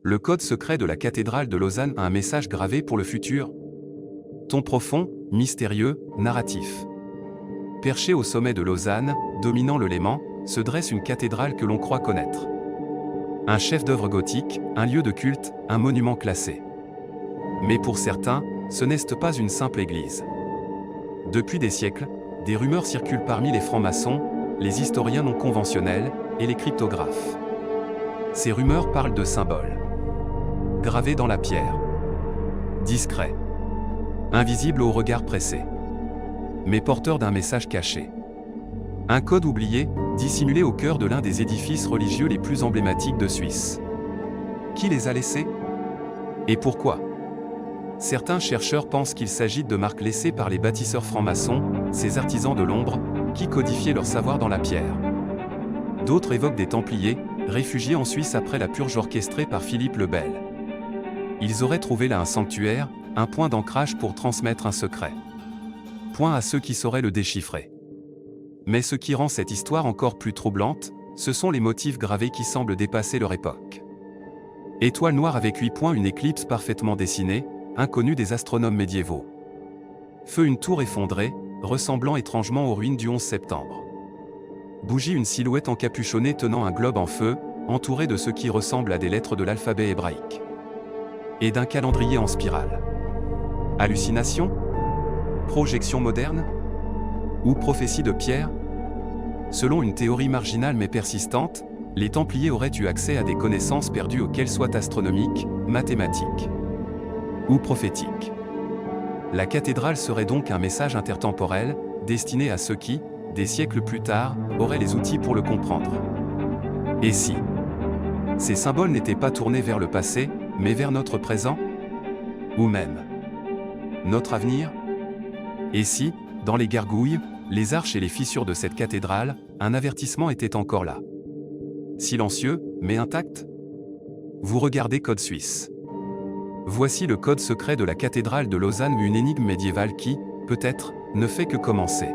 Le code secret de la cathédrale de Lausanne a un message gravé pour le futur. Ton profond, mystérieux, narratif. Perché au sommet de Lausanne, dominant le Léman, se dresse une cathédrale que l'on croit connaître. Un chef-d'œuvre gothique, un lieu de culte, un monument classé. Mais pour certains, ce n'est pas une simple église. Depuis des siècles, des rumeurs circulent parmi les francs-maçons, les historiens non conventionnels et les cryptographes. Ces rumeurs parlent de symboles gravés dans la pierre, discrets, invisibles au regard pressé, mais porteurs d'un message caché. Un code oublié, dissimulé au cœur de l'un des édifices religieux les plus emblématiques de Suisse. Qui les a laissés? Et pourquoi? Certains chercheurs pensent qu'il s'agit de marques laissées par les bâtisseurs francs-maçons, ces artisans de l'ombre, qui codifiaient leur savoir dans la pierre. D'autres évoquent des Templiers, réfugiés en Suisse après la purge orchestrée par Philippe le Bel. Ils auraient trouvé là un sanctuaire, un point d'ancrage pour transmettre un secret. Point à ceux qui sauraient le déchiffrer. Mais ce qui rend cette histoire encore plus troublante, ce sont les motifs gravés qui semblent dépasser leur époque. Étoile noire avec 8 points, une éclipse parfaitement dessinée, inconnue des astronomes médiévaux. Feu, une tour effondrée, ressemblant étrangement aux ruines du 11 septembre. Bougie, une silhouette encapuchonnée tenant un globe en feu, entouré de ce qui ressemble à des lettres de l'alphabet hébraïque. Et d'un calendrier en spirale. Hallucination? Projection moderne? Ou prophétie de Pierre? Selon une théorie marginale mais persistante, les Templiers auraient eu accès à des connaissances perdues qu'elles soient astronomiques, mathématiques ou prophétiques. La cathédrale serait donc un message intertemporel, destiné à ceux qui, des siècles plus tard, auraient les outils pour le comprendre. Et si ces symboles n'étaient pas tournés vers le passé, mais vers notre présent? Ou même notre avenir? Et si, dans les gargouilles, les arches et les fissures de cette cathédrale, un avertissement était encore là? Silencieux, mais intact? Vous regardez Code Suisse. Voici le code secret de la cathédrale de Lausanne, une énigme médiévale qui, peut-être, ne fait que commencer.